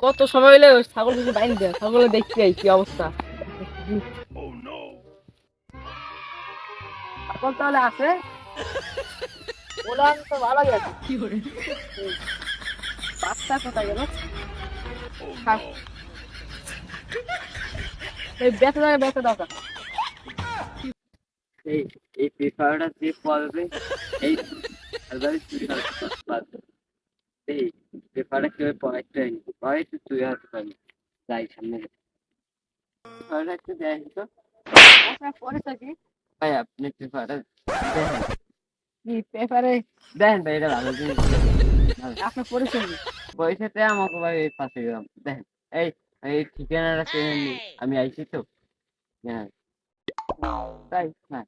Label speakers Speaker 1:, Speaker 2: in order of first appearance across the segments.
Speaker 1: কত সময় হইলে ওই ছাগল কিছু বাইন দেয় ছাগলে দেখতে যাই কি অবস্থা। ছাগল তাহলে আছে ওলান তো ভালোই আছে। বাচ্চা কোথায় গেল? থাক, এই বেঁচে যাবে বেঁচে দরকার।
Speaker 2: এই এই পেপারটা যে পড়বে এই আলবারে চুরি হবে এই পেপারটা কেউ পড়াইতে হয়নি পড়াইতে তুই হাতে পারবি যাই সামনে পেপারটা একটু দেখ তো
Speaker 1: পরে থাকি
Speaker 2: ভাই আপনি পেপারটা দেখেন
Speaker 1: কি পেপারে
Speaker 2: দেখেন ভাই এটা ভালো জিনিস ভালো
Speaker 1: আপনার পরিচয় কি?
Speaker 2: পয়সাতে আমাকে ভাই এই পাশে গেলাম দেখেন এই এই ঠিকানাটা চেনে নি আমি আইছি তো হ্যাঁ
Speaker 1: তাই
Speaker 2: হ্যাঁ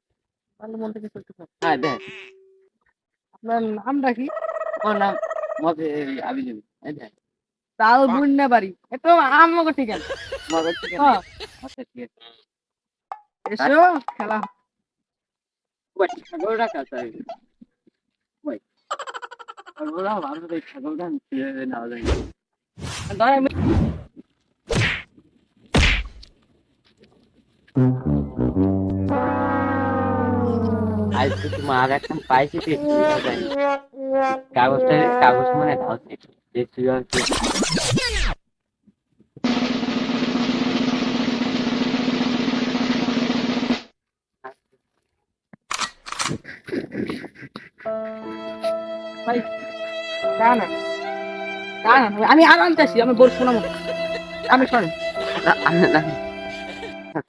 Speaker 1: ভালো মন থেকে চলতে পারে।
Speaker 2: হ্যাঁ দেখেন
Speaker 1: আপনার নামটা কি?
Speaker 2: ওর নাম মজে আবি যাবি এই দেখেন
Speaker 1: তাও বুঝতে পারি এতো আমাকে ঠিক আছে।
Speaker 2: মজা ঠিক আছে
Speaker 1: হ্যাঁ
Speaker 2: আচ্ছা ঠিক আছে
Speaker 1: এসো খেলা
Speaker 2: ওই ছাগলটা কাছে ওই ছাগলটা ভালো দেখ ছাগলটা কিভাবে নেওয়া যায়
Speaker 1: ধরে
Speaker 2: আজ তো তোমার একটা পাইছি দেখছি জানি কাগজটা কাগজ মানে ঢালছে যে তুই আর কি
Speaker 1: ভাই না না না না আমি আর আনতে আসি আমি বল শোনাবো আমি সরেন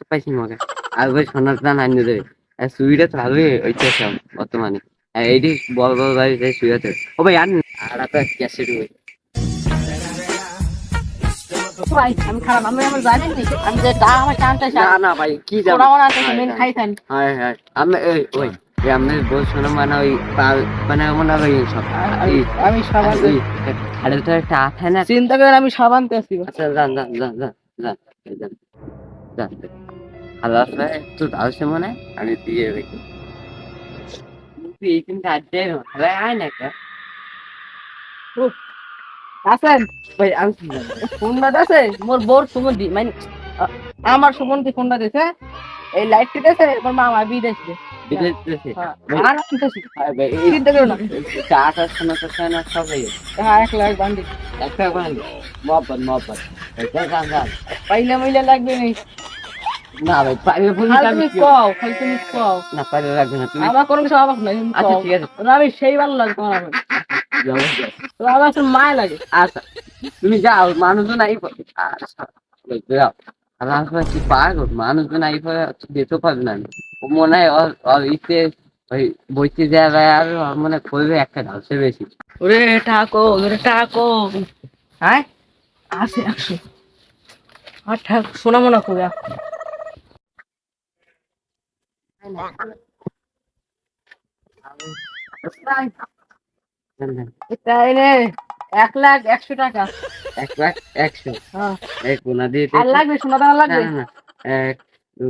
Speaker 2: পাইছি মজা আর ভাই সোনার দান আনিয়ে দেবে আর সুইটা তো ভালোই ঐতিহাসিক বর্তমানে আর এইটি বড় বড় গাড়ি যাই সুইয়াতে ও ভাই আন আর একটা ক্যাসেট ওই
Speaker 1: ভাই আমি খারাপ আমি আমার জানেন নি আমি যে তা আমার চান্স আছে
Speaker 2: না না ভাই কি যাবো
Speaker 1: ওরা আছে মেন খাইতেন
Speaker 2: হ্যাঁ হ্যাঁ আমি এই ওই যে আমি বল শোনা মানে ওই মানে মনে হয় সব
Speaker 1: আমি সাবান
Speaker 2: খাড়েলটা একটা আঠা না
Speaker 1: চিন্তা করেন আমি সাবান তে আসি
Speaker 2: আচ্ছা যান যান যান যান যান যান যান ভালো আসলে একটু ডালছে মনে আমি দিয়ে রেখে এই কিন্তু আড্ডায় ভালো আয় না একটা
Speaker 1: আছেন
Speaker 2: ভাই আমি কি জানি
Speaker 1: ফোনটা আছে মোর বোর সুগন্ধি মানে আমার সুগন্ধি ফোনটা দিছে এই লাইটটি দিছে মোর মামা বিদেশে
Speaker 2: বিদেশ দেশে
Speaker 1: আর আনতেছি
Speaker 2: ভাই
Speaker 1: চিন্তা করো না
Speaker 2: চাটা শোনা তো না সব হয়ে গেছে
Speaker 1: হ্যাঁ 1 লাখ বান্ডি
Speaker 2: একটা বান্ধব মহব্বত মহব্বত এটা গান গান
Speaker 1: পাইলে মাইলে লাগবে নি
Speaker 2: না ভাই পাইলে বলি
Speaker 1: খালি
Speaker 2: আমি
Speaker 1: তুমি
Speaker 2: কি
Speaker 1: কও খালি তুমি কও
Speaker 2: না পাইলে লাগবে না তুমি
Speaker 1: আমার কোনো কিছু অবাক নাই তুমি
Speaker 2: আচ্ছা
Speaker 1: কও
Speaker 2: ঠিক আছে
Speaker 1: না আমি সেই ভালো লাগে তোমার আমার
Speaker 2: যাও, যাও।
Speaker 1: তো আমার আসলে মায় লাগে
Speaker 2: আচ্ছা তুমি যাও মানুষজন আই আচ্ছা যাও আর আসলে কি পাগল মানুষজন আই পরে যেতে পারবে না ও মনে হয় ওর ইতে ওই বইতে যাবে আর ওর মনে করবে একটা ঢালছে বেশি
Speaker 1: ওরে টাকো হ্যাঁ আছে 100 আর ঠাক শোনা মনে করে এটা এনে 1,00,000 100 টাকা
Speaker 2: 1,00,000 100
Speaker 1: হ্যাঁ
Speaker 2: এই কোনা দিয়ে
Speaker 1: আর লাগবে সোনা দানা
Speaker 2: না
Speaker 1: লাগবে
Speaker 2: না না 1 2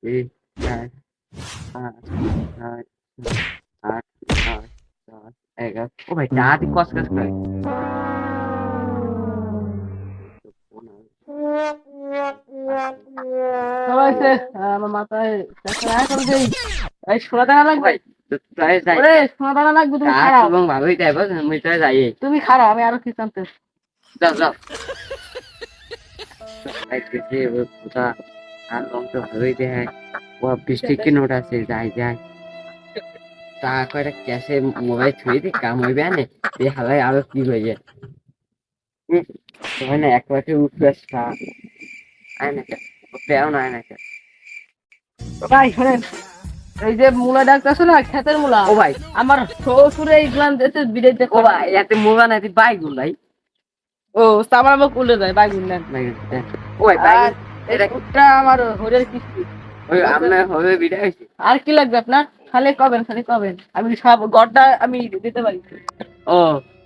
Speaker 2: 3 4 5 6 7 8 9 10 11 ও ভাই টাটি কস কস করে
Speaker 1: সবাই সে আমার মাথায় এখন দেই এই সোনা দানা লাগবে
Speaker 2: ভাই তো প্রায় যাই
Speaker 1: ওরে সোনা দানা লাগবে তুমি
Speaker 2: কাজ
Speaker 1: খারাপ
Speaker 2: এবং ভালোই যাইব আমি তো যাই
Speaker 1: তুমি খারাপ আমি আরো কিছু আনতে
Speaker 2: যাও যাও আজকে ওটা আর রং তো ভালোই দেয় ও 20 টাকা নোট আছে যাই যাই তা কয়টা ক্যাশে মোবাইল ছুঁয়ে দিই কাম হইবে আনে এই হালাই আরো কি হয়ে যায় হয় না এক পাশে উঠবে আয় না পেও না আয় না
Speaker 1: ভাই শোনেন এই যে মূলা ডাকতেছো না ক্ষেতের মূলা
Speaker 2: ও ভাই
Speaker 1: আমার শ্বশুরে এইগুলান দেশে বিদেশে
Speaker 2: ও ভাই এতে মোবাইল নাকি বাইগুন ভাই
Speaker 1: ও আমার মুখ উল্টে যায় বাইগুন নেন
Speaker 2: ও ভাই বাইগুন
Speaker 1: এটা কুটটা আমার হরের কিস্তি
Speaker 2: ওই আপনার হবে বিদায় হয়েছে
Speaker 1: আর কি লাগবে আপনার খালি কবেন আমি সব গড়টা আমি দিতে পারি
Speaker 2: ও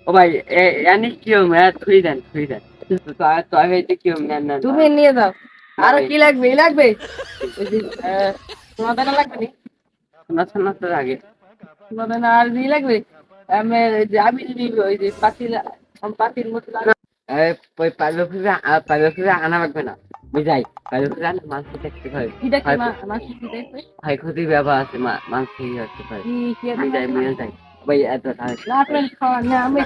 Speaker 2: ও ভাই এনি কিও মে থুই দেন তো তো হইতে কিও না না
Speaker 1: তুমি নিয়ে যাও আর
Speaker 2: ভাই।
Speaker 1: কি লাগবে এই লাগবে ওই যে সোনা দানা লাগবে নি
Speaker 2: শোনা শোনা তো আগে
Speaker 1: সোনা দানা আর ই লাগবে আমি ওই যে আমি যদি ওই যে পাতিল পাতির মতো লাগবে
Speaker 2: ওই পাইলে ফিরে আনা লাগবে না বুঝাই পাইলে ফিরে আনা মাছ দেখতে পাই
Speaker 1: কিটা কি মাছ কি দেখবে
Speaker 2: ক্ষয়ক্ষতি ব্যবহার আছে মাছ খেয়ে যাচ্ছে ভাই
Speaker 1: কি
Speaker 2: আমি যাই মিলে যাই ভাই এত
Speaker 1: না আপনি খাওয়া না আমি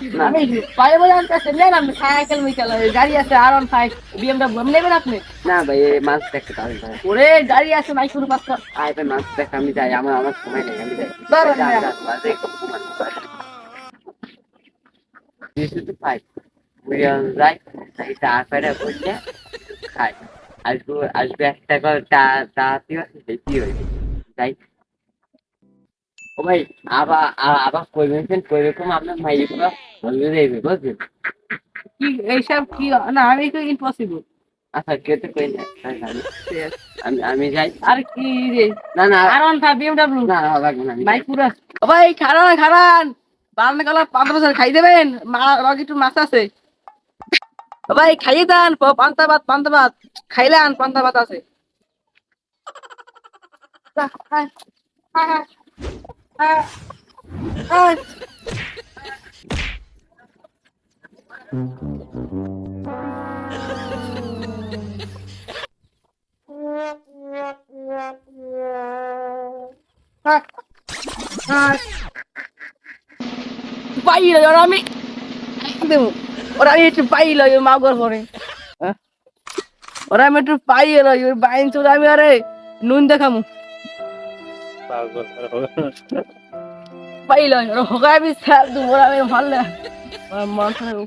Speaker 1: পায়ে বলে আনতেছেন নেন আপনি সাইকেল মিকেল গাড়ি আছে R15 BMW নেবেন আপনি
Speaker 2: না ভাই এই মাছ দেখতে পারি ভাই
Speaker 1: ওরে গাড়ি আছে মাইক্রো পাঁচটা
Speaker 2: আয় ভাই মাছ দেখ আমি যাই আমার সময় নেই আমি যাই
Speaker 1: দাঁড়ান
Speaker 2: যা,
Speaker 1: না।
Speaker 2: যা, বাজে শুধু পাই যাই এই টাকা বলছে খাই আসবে একটা করে তাড়াতাড়ি বেশি হয়েছে যাই ও ভাই আবার পরিবেশন আপনার মাইকগুলো বলবে দেবে বুঝলেন
Speaker 1: কি এইসব কি না আমি তো ইম্পসিবল
Speaker 2: আচ্ছা কেউ তো কই না আমি যাই
Speaker 1: আর কি রে
Speaker 2: না না
Speaker 1: R15 BMW
Speaker 2: না না লাগবে না আমি যাই।
Speaker 1: বাইক পুরো ও ভাই খারান খারান বারান্দা গলা 5 বছর খাই দেবেন লগে একটু মাছ আছে ও ভাই খাইয়ে দেন পান্তা ভাত খাইলেন পান্তা ভাত আছে যা, আয়, আয়, আয়, আয়, আয়। আয়, আয়। পাইল ওরা আমি দেবো ওরা আমি একটু পাইল মাগর পরে ওরা আমি একটু পাইল বাইন চোর আমি আরে নুন দেখামু পাইল ওরা হোকা আমি স্যার দেবো ওরা আমি ভালো মন খারাপ